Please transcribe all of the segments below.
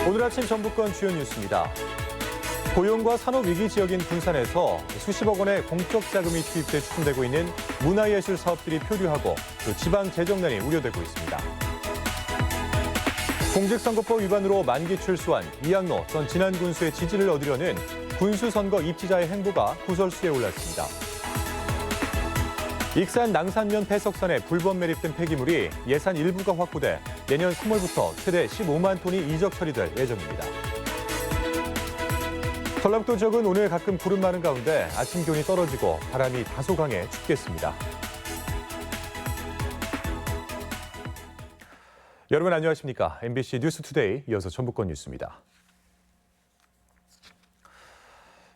오늘 아침 전북권 주요 뉴스입니다. 고용과 산업위기 지역인 군산에서 수십억 원의 공적 자금이 투입돼 추진되고 있는 문화예술 사업들이 표류하고 또 지방 재정난이 우려되고 있습니다. 공직선거법 위반으로 만기 출소한 이양로 전 진안 군수의 지지를 얻으려는 군수선거 입지자의 행보가 구설수에 올랐습니다. 익산 낭산면 폐석산에 불법 매립된 폐기물이 예산 일부가 확보돼 내년 3월부터 최대 15만 톤이 이적 처리될 예정입니다. 전라북도 지역은 오늘 가끔 구름 많은 가운데 아침 기온이 떨어지고 바람이 다소 강해 춥겠습니다. 여러분 안녕하십니까? MBC 뉴스투데이 이어서 전북권 뉴스입니다.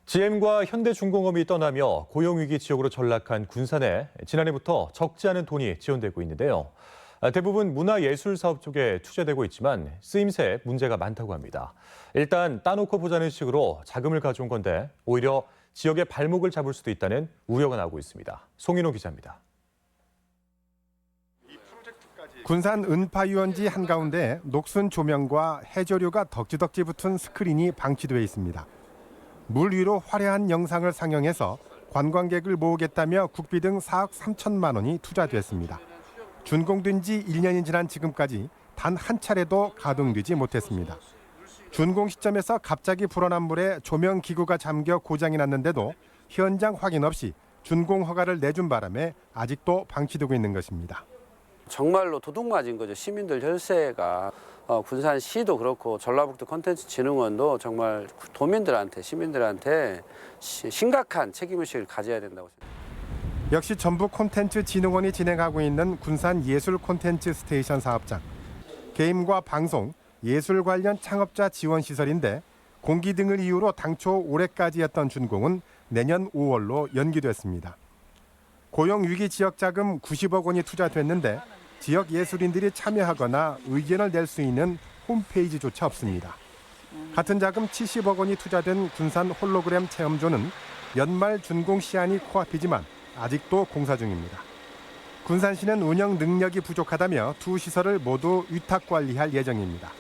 GM과 현대중공업이 떠나며 고용위기 지역으로 전락한 군산에 지난해부터 적지 않은 돈이 지원되고 있는데요. 대부분 문화예술 사업 쪽에 투자되고 있지만 쓰임새에 문제가 많다고 합니다. 일단 따놓고 보자는 식으로 자금을 가져온 건데 오히려 지역의 발목을 잡을 수도 있다는 우려가 나오고 있습니다. 송인호 기자입니다. 군산 은파 유원지 한가운데 녹슨 조명과 해조류가 덕지덕지 붙은 스크린이 방치되어 있습니다. 물 위로 화려한 영상을 상영해서 관광객을 모으겠다며 국비 등 4억 3천만 원이 투자됐습니다. 준공된 지 1년이 지난 지금까지 단 한 차례도 가동되지 못했습니다. 준공 시점에서 갑자기 불어난 물에 조명 기구가 잠겨 고장이 났는데도 현장 확인 없이 준공 허가를 내준 바람에 아직도 방치되고 있는 것입니다. 정말로 도둑맞은 거죠. 시민들 혈세가 군산시도 그렇고 전라북도 콘텐츠진흥원도 정말 도민들한테 시민들한테 심각한 책임의식을 가져야 된다고 생각합니다. 역시 전북 콘텐츠진흥원이 진행하고 있는 군산 예술 콘텐츠 스테이션 사업장. 게임과 방송, 예술 관련 창업자 지원 시설인데 공기 등을 이유로 당초 올해까지였던 준공은 내년 5월로 연기됐습니다. 고용위기 지역 자금 90억 원이 투자됐는데 지역 예술인들이 참여하거나 의견을 낼 수 있는 홈페이지조차 없습니다. 같은 자금 70억 원이 투자된 군산 홀로그램 체험존은 연말 준공 시한이 코앞이지만 아직도 공사 중입니다. 군산시는 운영 능력이 부족하다며 두 시설을 모두 위탁 관리할 예정입니다.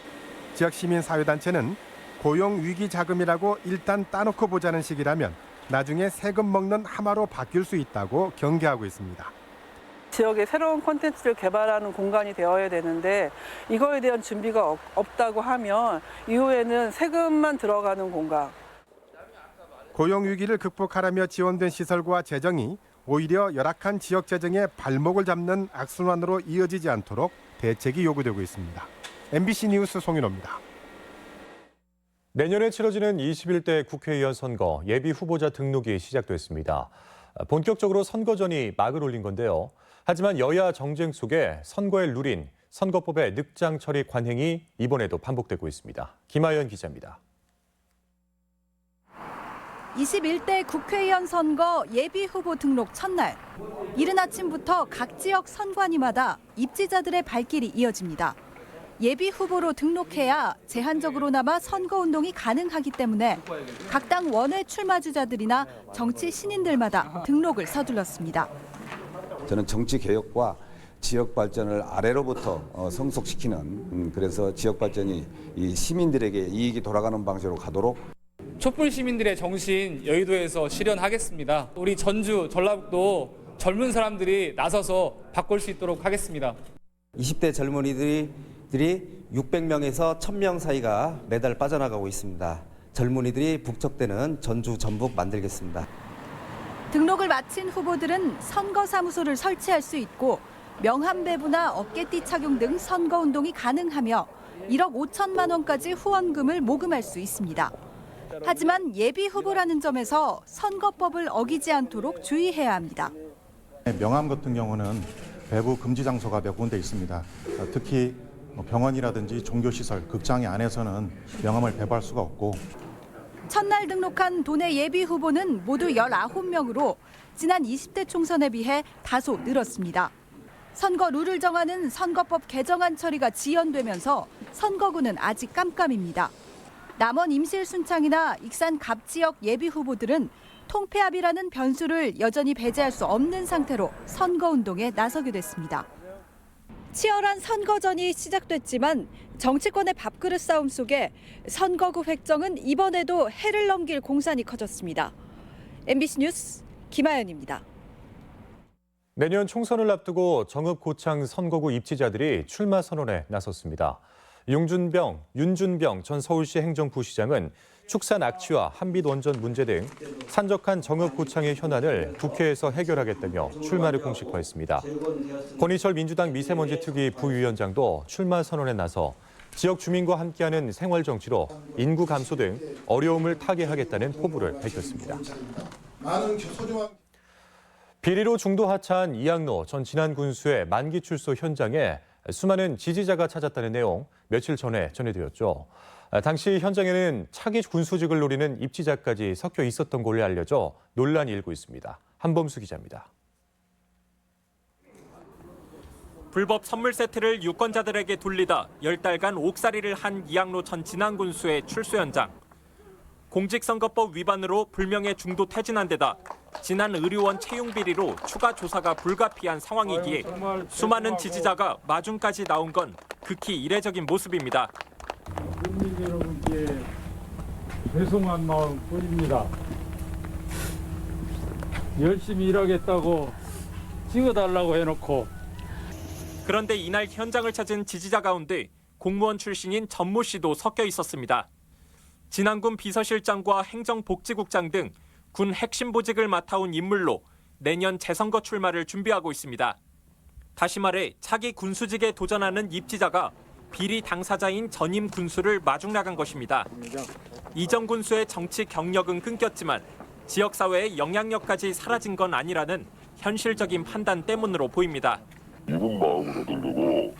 지역 시민사회단체는 고용위기 자금이라고 일단 따놓고 보자는 식이라면 나중에 세금 먹는 하마로 바뀔 수 있다고 경계하고 있습니다. 지역에 새로운 콘텐츠를 개발하는 공간이 되어야 되는데 이거에 대한 준비가 없다고 하면 이후에는 세금만 들어가는 공간. 고용위기를 극복하라며 지원된 시설과 재정이 오히려 열악한 지역 재정에 발목을 잡는 악순환으로 이어지지 않도록 대책이 요구되고 있습니다. MBC 뉴스 송인호입니다. 내년에 치러지는 21대 국회의원 선거 예비 후보자 등록이 시작됐습니다. 본격적으로 선거전이 막을 올린 건데요. 하지만 여야 정쟁 속에 선거의 룰인 선거법의 늑장 처리 관행이 이번에도 반복되고 있습니다. 김하연 기자입니다. 21대 국회의원 선거 예비 후보 등록 첫날. 이른 아침부터 각 지역 선관위마다 입지자들의 발길이 이어집니다. 예비 후보로 등록해야 제한적으로나마 선거운동이 가능하기 때문에 각 당 원외 출마주자들이나 정치 신인들마다 등록을 서둘렀습니다. 저는 정치 개혁과 지역 발전을 아래로부터 성숙시키는 그래서 지역 발전이 이 시민들에게 이익이 돌아가는 방식으로 가도록 촛불 시민들의 정신 여의도에서 실현하겠습니다. 우리 전주, 전라북도 젊은 사람들이 나서서 바꿀 수 있도록 하겠습니다. 20대 젊은이들이 600명에서 1000명 사이가 매달 빠져나가고 있습니다. 젊은이들이 북적대는 전주, 전북 만들겠습니다. 등록을 마친 후보들은 선거사무소를 설치할 수 있고 명함 배부나 어깨띠 착용 등 선거운동이 가능하며 1억 5천만 원까지 후원금을 모금할 수 있습니다. 하지만 예비 후보라는 점에서 선거법을 어기지 않도록 주의해야 합니다. 명함 같은 경우는 배부 금지 장소가 몇 군데 있습니다. 특히 병원이라든지 종교시설, 극장의 안에서는 명함을 배부할 수가 없고. 첫날 등록한 도내 예비 후보는 모두 19명으로 지난 20대 총선에 비해 다소 늘었습니다. 선거 룰을 정하는 선거법 개정안 처리가 지연되면서 선거구는 아직 깜깜입니다. 남원 임실순창이나 익산 갑 지역 예비 후보들은 통폐합이라는 변수를 여전히 배제할 수 없는 상태로 선거운동에 나서게 됐습니다. 치열한 선거전이 시작됐지만 정치권의 밥그릇 싸움 속에 선거구 획정은 이번에도 해를 넘길 공산이 커졌습니다. MBC 뉴스 김아연입니다. 내년 총선을 앞두고 정읍 고창 선거구 입지자들이 출마 선언에 나섰습니다. 윤준병 전 서울시 행정부시장은 축산 악취와 한빛 원전 문제 등 산적한 정읍 고창의 현안을 국회에서 해결하겠다며 출마를 공식화했습니다. 권희철 민주당 미세먼지 특위 부위원장도 출마 선언에 나서 지역 주민과 함께하는 생활 정치로 인구 감소 등 어려움을 타개하겠다는 포부를 밝혔습니다. 비리로 중도 하차한 이양로 전 진안군수의 만기 출소 현장에 수많은 지지자가 찾았다는 내용 며칠 전에 전해드렸죠. 당시 현장에는 차기 군수직을 노리는 입지자까지 섞여 있었던 걸로 알려져 논란이 일고 있습니다. 한범수 기자입니다. 불법 선물 세트를 유권자들에게 돌리다 10달간 옥살이를 한 이양로 전 진안군수의 출소 현장. 공직선거법 위반으로 불명예 중도 퇴진한 데다 진안의료원 채용 비리로 추가 조사가 불가피한 상황이기에 수많은 지지자가 마중까지 나온 건 극히 이례적인 모습입니다. 국민 여러분께 죄송한 마음뿐입니다. 열심히 일하겠다고 찍어달라고 해놓고. 그런데 이날 현장을 찾은 지지자 가운데 공무원 출신인 전모 씨도 섞여 있었습니다. 진안군 비서실장과 행정복지국장 등 군 핵심 보직을 맡아온 인물로 내년 재선거 출마를 준비하고 있습니다. 다시 말해 차기 군수직에 도전하는 입지자가 비리 당사자인 전임 군수를 마중 나간 것입니다. 이전 군수의 정치 경력은 끊겼지만 지역사회의 영향력까지 사라진 건 아니라는 현실적인 판단 때문으로 보입니다. 이분 마음을 얻으려고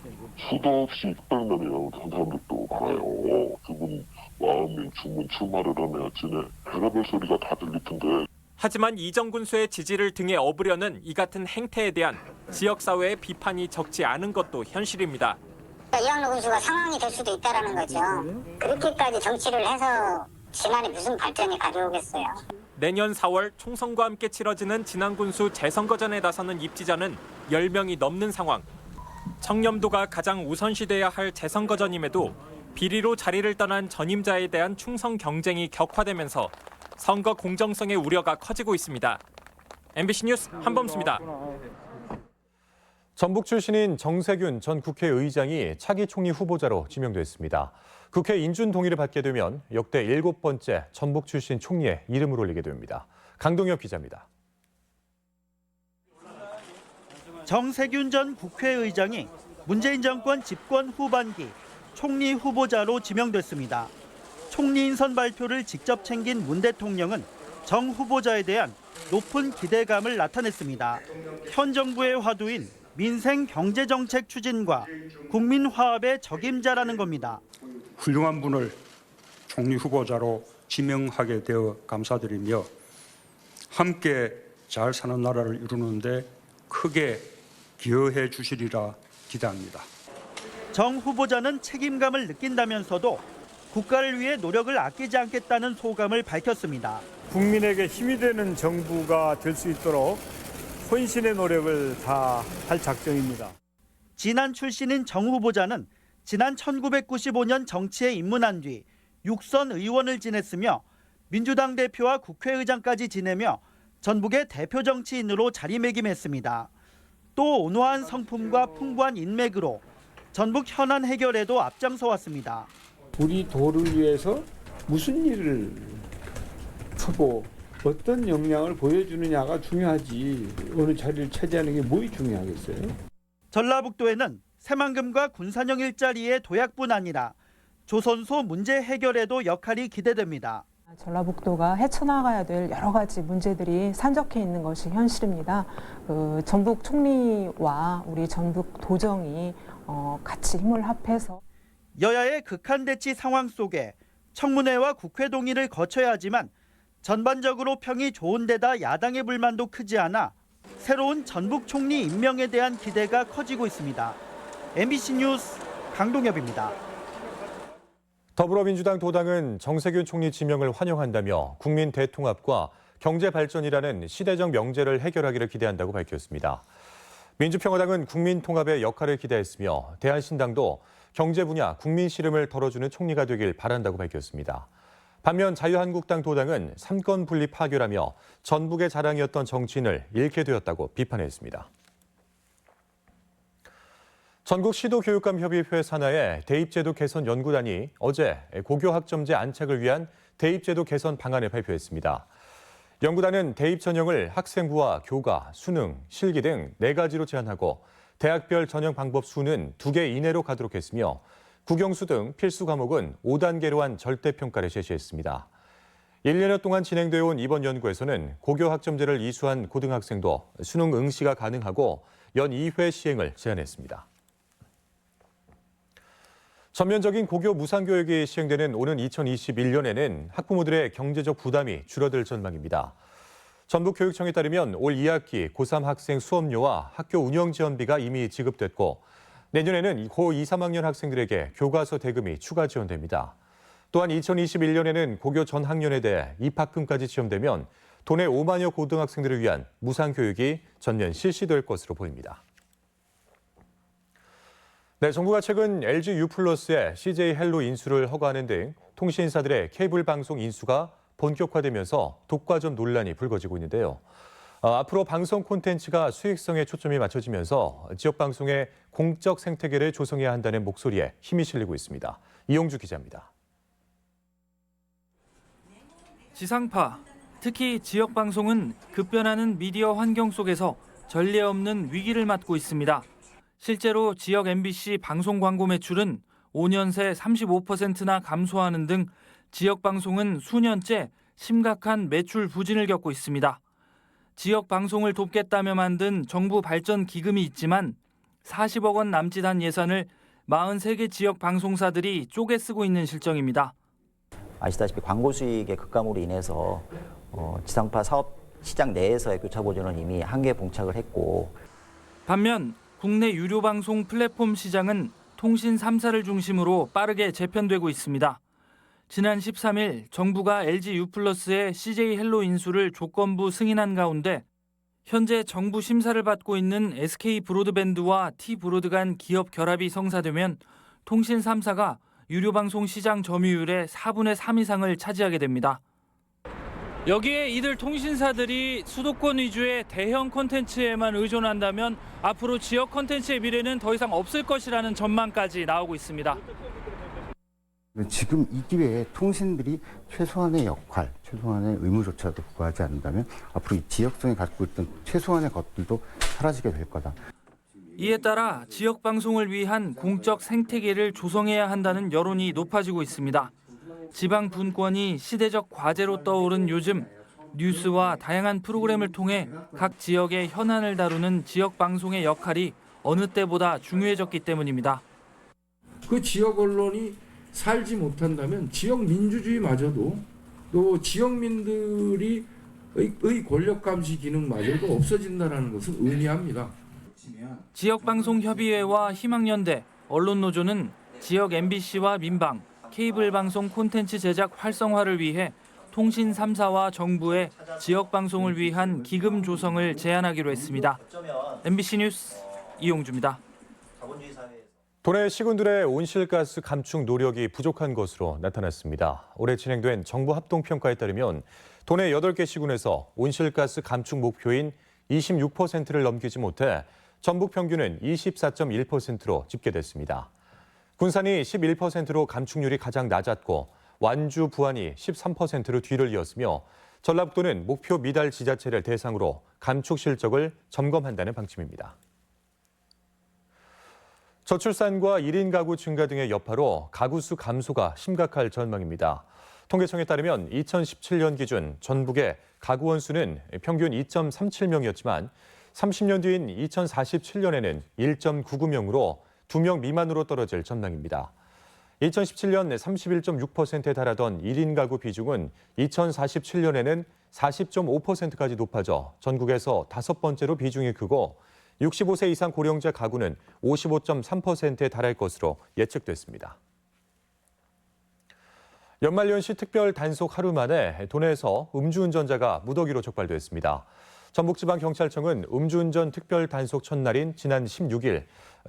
수도 없이 600명이라고 한 사람들도 많아요. 그분 마음이 주문 출마를 하면 지네 별의별 소리가 다 들릴 텐데. 하지만 이전 군수의 지지를 등에 업으려는 이 같은 행태에 대한 지역사회의 비판이 적지 않은 것도 현실입니다. 이양로 군수가 상황이 될 수도 있다는 거죠. 그렇게까지 정치를 해서 진안에 무슨 발전이 가져오겠어요. 내년 4월 총선과 함께 치러지는 진안군수 재선거전에 나서는 입지자는 10명이 넘는 상황. 청렴도가 가장 우선시돼야 할 재선거전임에도 비리로 자리를 떠난 전임자에 대한 충성 경쟁이 격화되면서 선거 공정성의 우려가 커지고 있습니다. MBC 뉴스 한범수입니다. 전북 출신인 정세균 전 국회의장이 차기 총리 후보자로 지명됐습니다. 국회 인준 동의를 받게 되면 역대 7번째 전북 출신 총리에 이름을 올리게 됩니다. 강동엽 기자입니다. 정세균 전 국회의장이 문재인 정권 집권 후반기 총리 후보자로 지명됐습니다. 총리 인선 발표를 직접 챙긴 문 대통령은 정 후보자에 대한 높은 기대감을 나타냈습니다. 현 정부의 화두인 민생 경제정책 추진과 국민 화합의 적임자라는 겁니다. 훌륭한 분을 총리 후보자로 지명하게 되어 감사드리며 함께 잘 사는 나라를 이루는데 크게 기여해 주시리라 기대합니다. 정 후보자는 책임감을 느낀다면서도 국가를 위해 노력을 아끼지 않겠다는 소감을 밝혔습니다. 국민에게 힘이 되는 정부가 될 수 있도록 혼신의 노력을 다할 작정입니다. 진안 출신인 정 후보자는 지난 1995년 정치에 입문한 뒤 6선 의원을 지냈으며 민주당 대표와 국회의장까지 지내며 전북의 대표 정치인으로 자리매김했습니다. 또 온화한 성품과 풍부한 인맥으로 전북 현안 해결에도 앞장서 왔습니다. 우리 도를 위해서 무슨 일을 하고 어떤 역량을 보여주느냐가 중요하지 어느 자리를 차지하는 게 뭐이 중요하겠어요? 전라북도에는 새만금과 군산형 일자리의 도약뿐 아니라 조선소 문제 해결에도 역할이 기대됩니다. 전라북도가 헤쳐나가야 될 여러 가지 문제들이 산적해 있는 것이 현실입니다. 전북 총리와 우리 전북 도정이 같이 힘을 합해서 여야의 극한 대치 상황 속에 청문회와 국회 동의를 거쳐야 하지만 전반적으로 평이 좋은 데다 야당의 불만도 크지 않아 새로운 전북 총리 임명에 대한 기대가 커지고 있습니다. MBC 뉴스 강동엽입니다. 더불어민주당 도당은 정세균 총리 지명을 환영한다며 국민 대통합과 경제 발전이라는 시대적 명제를 해결하기를 기대한다고 밝혔습니다. 민주평화당은 국민 통합의 역할을 기대했으며 대한신당도 경제 분야 국민 시름을 덜어주는 총리가 되길 바란다고 밝혔습니다. 반면 자유한국당 도당은 삼권 분립 파괴라며 전북의 자랑이었던 정치인을 잃게 되었다고 비판했습니다. 전국시도교육감협의회 산하의 대입제도 개선 연구단이 어제 고교학점제 안착을 위한 대입제도 개선 방안을 발표했습니다. 연구단은 대입 전형을 학생부와 교과, 수능, 실기 등 4가지로 제한하고 대학별 전형 방법 수는 2개 이내로 가도록 했으며 국영수 등 필수 과목은 5단계로 한 절대평가를 제시했습니다. 1년여 동안 진행되어 온 이번 연구에서는 고교학점제를 이수한 고등학생도 수능 응시가 가능하고 연 2회 시행을 제안했습니다. 전면적인 고교 무상교육이 시행되는 오는 2021년에는 학부모들의 경제적 부담이 줄어들 전망입니다. 전북교육청에 따르면 올 2학기 고3 학생 수업료와 학교 운영 지원비가 이미 지급됐고 내년에는 고2, 3학년 학생들에게 교과서 대금이 추가 지원됩니다. 또한 2021년에는 고교 전 학년에 대해 입학금까지 지원되면 도내 5만여 고등학생들을 위한 무상교육이 전면 실시될 것으로 보입니다. 네, 정부가 최근 LG U+의 CJ 헬로 인수를 허가하는 등 통신사들의 케이블 방송 인수가 본격화되면서 독과점 논란이 불거지고 있는데요. 앞으로 방송 콘텐츠가 수익성에 초점이 맞춰지면서 지역 방송의 공적 생태계를 조성해야 한다는 목소리에 힘이 실리고 있습니다. 이용주 기자입니다. 지상파, 특히 지역 방송은 급변하는 미디어 환경 속에서 전례 없는 위기를 맞고 있습니다. 실제로 지역 MBC 방송 광고 매출은 5년 새 35%나 감소하는 등 지역 방송은 수년째 심각한 매출 부진을 겪고 있습니다. 지역 방송을 돕겠다며 만든 정부 발전 기금이 있지만 40억 원 남짓한 예산을 43개 지역 방송사들이 쪼개 쓰고 있는 실정입니다. 아시다시피 광고 수익의 급감으로 인해서 지상파 사업 시장 내에서의 교차 보조는 이미 한계에 봉착을 했고 반면 국내 유료 방송 플랫폼 시장은 통신 3사를 중심으로 빠르게 재편되고 있습니다. 지난 13일 정부가 LG U+의 CJ 헬로 인수를 조건부 승인한 가운데 현재 정부 심사를 받고 있는 SK 브로드밴드와 T 브로드 간 기업 결합이 성사되면 통신 3사가 유료 방송 시장 점유율의 4분의 3 이상을 차지하게 됩니다. 여기에 이들 통신사들이 수도권 위주의 대형 콘텐츠에만 의존한다면 앞으로 지역 콘텐츠의 미래는 더 이상 없을 것이라는 전망까지 나오고 있습니다. 지금 이 기회에 통신들이 최소한의 역할, 최소한의 의무조차도 부과하지 않는다면 앞으로 이 지역성이 갖고 있던 최소한의 것들도 사라지게 될 거다. 이에 따라 지역 방송을 위한 공적 생태계를 조성해야 한다는 여론이 높아지고 있습니다. 지방 분권이 시대적 과제로 떠오른 요즘 뉴스와 다양한 프로그램을 통해 각 지역의 현안을 다루는 지역 방송의 역할이 어느 때보다 중요해졌기 때문입니다. 그 지역 언론이 살지 못한다면 지역 민주주의마저도 또 지역민들이 의 권력 감시 기능마저도 없어진다는 것을 의미합니다. 지역방송협의회와 희망연대, 언론노조는 지역 MBC와 민방, 케이블 방송 콘텐츠 제작 활성화를 위해 통신 3사와 정부의 지역 방송을 위한 기금 조성을 제안하기로 했습니다. MBC 뉴스 이용주입니다. 도내 시군들의 온실가스 감축 노력이 부족한 것으로 나타났습니다. 올해 진행된 정부 합동평가에 따르면 도내 8개 시군에서 온실가스 감축 목표인 26%를 넘기지 못해 전북 평균은 24.1%로 집계됐습니다. 군산이 11%로 감축률이 가장 낮았고 완주, 부안이 13%로 뒤를 이었으며 전라북도는 목표 미달 지자체를 대상으로 감축 실적을 점검한다는 방침입니다. 저출산과 1인 가구 증가 등의 여파로 가구 수 감소가 심각할 전망입니다. 통계청에 따르면 2017년 기준 전북의 가구원 수는 평균 2.37명이었지만 30년 뒤인 2047년에는 1.99명으로 2명 미만으로 떨어질 전망입니다. 2017년 31.6%에 달하던 1인 가구 비중은 2047년에는 40.5%까지 높아져 전국에서 5번째로 비중이 크고 65세 이상 고령자 가구는 55.3%에 달할 것으로 예측됐습니다. 연말연시 특별 단속 하루 만에 도내에서 음주운전자가 무더기로 적발됐습니다. 전북지방경찰청은 음주운전 특별 단속 첫날인 지난 16일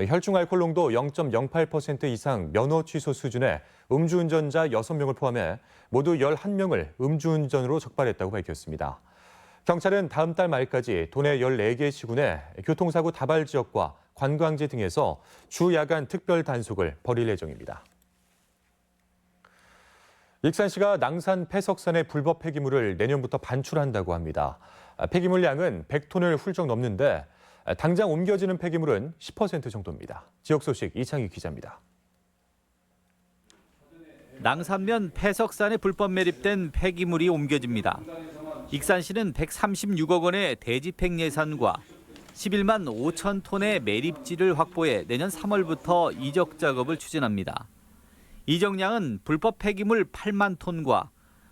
혈중 알코올 농도 0.08% 이상 면허 취소 수준의 음주운전자 6명을 포함해 모두 11명을 음주운전으로 적발했다고 밝혔습니다. 경찰은 다음 달 말까지 도내 14개 시군의 교통사고 다발 지역과 관광지 등에서 주 야간 특별 단속을 벌일 예정입니다. 익산시가 낭산 폐석산의 불법 폐기물을 내년부터 반출한다고 합니다. 폐기물 양은 100톤을 훌쩍 넘는데 당장 옮겨지는 폐기물은 10% 정도입니다. 지역 소식 이창희 기자입니다. 낭산면 폐석산에 불법 매립된 폐기물이 옮겨집니다. 익산시는 136억 원의 대집행 예산과 11만 5천 톤의 매립지를 확보해 내년 3월부터 이적 작업을 추진합니다. 이적량은 불법 폐기물 8만 톤과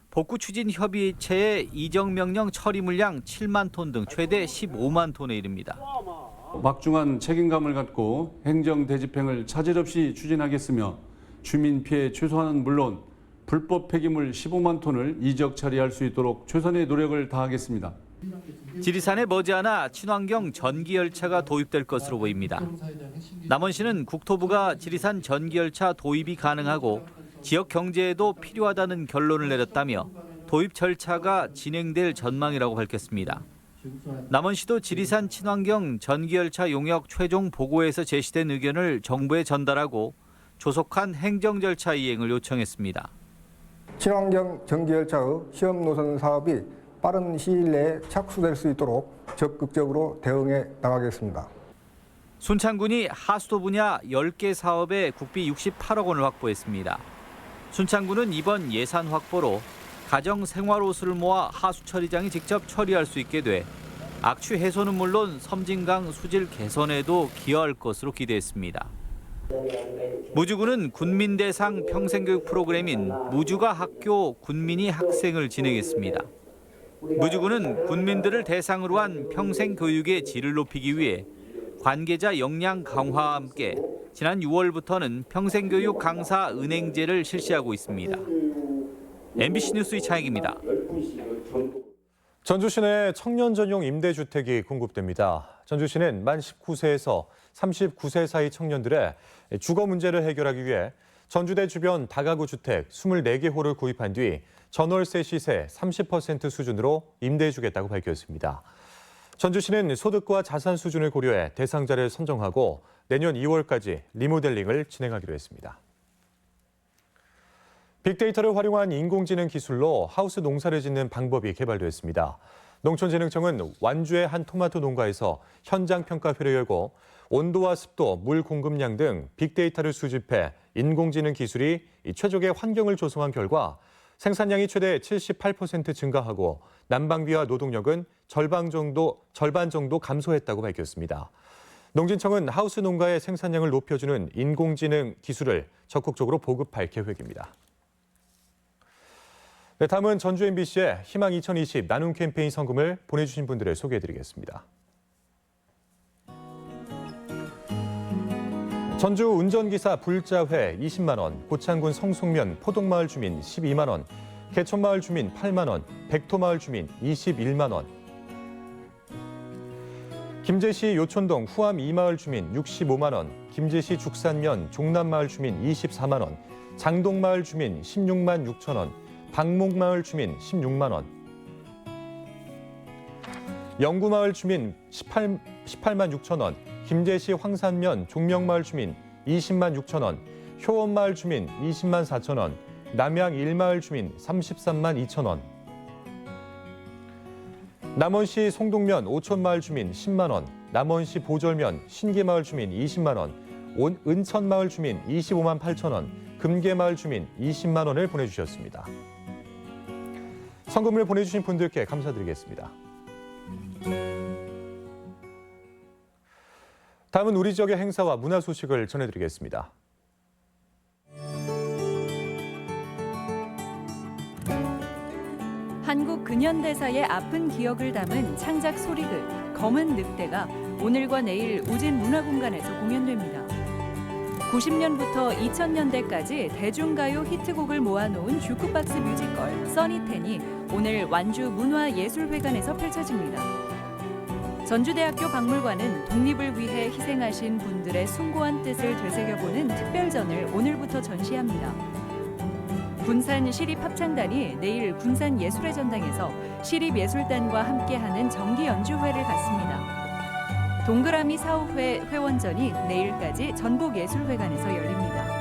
복구 추진 협의체의 이적 명령 처리 물량 7만 톤 등 최대 15만 톤에 이릅니다. 막중한 책임감을 갖고 행정 대집행을 차질 없이 추진하겠으며 주민 피해 최소화는 물론 불법 폐기물 15만 톤을 이적 처리할 수 있도록 최선의 노력을 다하겠습니다. 지리산에 머지않아 친환경 전기열차가 도입될 것으로 보입니다. 남원시는 국토부가 지리산 전기열차 도입이 가능하고 지역 경제에도 필요하다는 결론을 내렸다며 도입 절차가 진행될 전망이라고 밝혔습니다. 남원시도 지리산 친환경 전기열차 용역 최종 보고에서 제시된 의견을 정부에 전달하고 조속한 행정 절차 이행을 요청했습니다. 친환경 전기열차의 시험 노선 사업이 빠른 시일 내에 착수될 수 있도록 적극적으로 대응해 나가겠습니다. 순창군이 하수도 분야 10개 사업에 국비 68억 원을 확보했습니다. 순창군은 이번 예산 확보로 가정 생활호수를 모아 하수 처리장이 직접 처리할 수 있게 돼 악취 해소는 물론 섬진강 수질 개선에도 기여할 것으로 기대했습니다. 무주군은 군민 대상 평생교육 프로그램인 무주가 학교 군민이 학생을 진행했습니다. 무주군은 군민들을 대상으로 한 평생교육의 질을 높이기 위해 관계자 역량 강화와 함께 지난 6월부터는 평생교육 강사 은행제를 실시하고 있습니다. MBC 뉴스 이창익입니다. 전주시 내 청년 전용 임대주택이 공급됩니다. 전주시는 만 19세에서 39세 사이 청년들의 주거 문제를 해결하기 위해 전주대 주변 다가구 주택 24개 호를 구입한 뒤 전월세 시세 30% 수준으로 임대해주겠다고 밝혔습니다. 전주시는 소득과 자산 수준을 고려해 대상자를 선정하고 내년 2월까지 리모델링을 진행하기로 했습니다. 빅데이터를 활용한 인공지능 기술로 하우스 농사를 짓는 방법이 개발됐습니다. 농촌진흥청은 완주의 한 토마토 농가에서 현장 평가회를 열고 온도와 습도, 물 공급량 등 빅데이터를 수집해 인공지능 기술이 최적의 환경을 조성한 결과 생산량이 최대 78% 증가하고 난방비와 노동력은 절반 정도 감소했다고 밝혔습니다. 농진청은 하우스 농가의 생산량을 높여주는 인공지능 기술을 적극적으로 보급할 계획입니다. 네, 다음은 전주 MBC의 희망 2020 나눔 캠페인 성금을 보내주신 분들을 소개해드리겠습니다. 전주 운전기사 불자회 20만 원, 고창군 성송면 포동마을 주민 12만 원, 개천마을 주민 8만 원, 백토마을 주민 21만 원, 김제시 요촌동 후암 2마을 주민 65만 원, 김제시 죽산면 종남마을 주민 24만 원, 장동마을 주민 16만 6천 원, 박목마을 주민 16만 원, 영구마을 주민 18만 6천 원, 김제시 황산면 종명마을 주민 20만 6천 원, 효원마을 주민 20만 4천 원, 남양 1마을 주민 33만 2천 원, 남원시 송동면 오촌마을 주민 10만 원, 남원시 보절면 신계마을 주민 20만 원, 은천마을 주민 25만 8천 원, 금계마을 주민 20만 원을 보내주셨습니다. 성금을 보내주신 분들께 감사드리겠습니다. 다음은 우리 지역의 행사와 문화 소식을 전해드리겠습니다. 한국 근현대사의 아픈 기억을 담은 창작 소리극 검은 늑대가 오늘과 내일 우진문화공간에서 공연됩니다. 90년부터 2000년대까지 대중가요 히트곡을 모아놓은 주크박스 뮤지컬 써니텐이 오늘 완주 문화예술회관에서 펼쳐집니다. 전주대학교 박물관은 독립을 위해 희생하신 분들의 숭고한 뜻을 되새겨보는 특별전을 오늘부터 전시합니다. 군산 시립합창단이 내일 군산예술의 전당에서 시립예술단과 함께하는 정기 연주회를 갖습니다. 동그라미 사후회 회원전이 내일까지 전북예술회관에서 열립니다.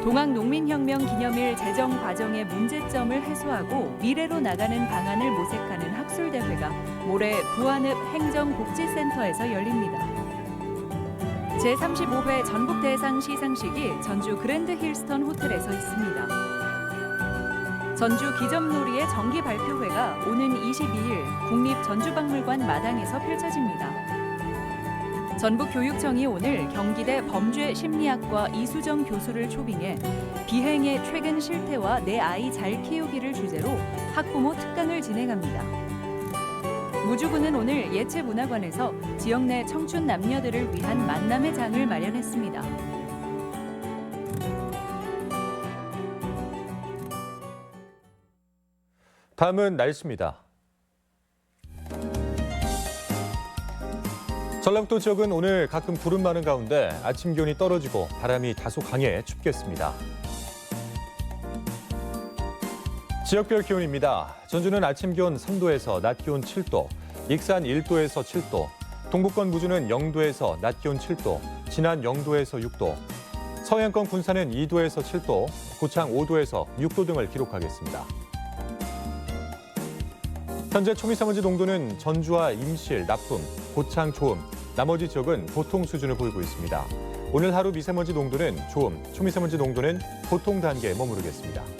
동학농민혁명 기념일 제정 과정의 문제점을 해소하고 미래로 나가는 방안을 모색하는 학술대회가 모레 부안읍 행정복지센터에서 열립니다. 제35회 전북대상 시상식이 전주 그랜드 힐스턴 호텔에서 있습니다. 전주 기점놀이의 정기 발표회가 오는 22일 국립전주박물관 마당에서 펼쳐집니다. 전북교육청이 오늘 경기대 범죄심리학과 이수정 교수를 초빙해 비행의 최근 실태와 내 아이 잘 키우기를 주제로 학부모 특강을 진행합니다. 무주군은 오늘 예체문화관에서 지역 내 청춘 남녀들을 위한 만남의 장을 마련했습니다. 다음은 날씨입니다. 전라북도 지역은 오늘 가끔 구름 많은 가운데 아침 기온이 떨어지고 바람이 다소 강해 춥겠습니다. 지역별 기온입니다. 전주는 아침 기온 3도에서 낮 기온 7도, 익산 1도에서 7도, 동북권 무주는 0도에서 낮 기온 7도, 진안 0도에서 6도, 서해안권 군산은 2도에서 7도, 고창 5도에서 6도 등을 기록하겠습니다. 현재 초미세먼지 농도는 전주와 임실, 나쁨, 고창, 조음, 나머지 지역은 보통 수준을 보이고 있습니다. 오늘 하루 미세먼지 농도는 좋음, 초미세먼지 농도는 보통 단계에 머무르겠습니다.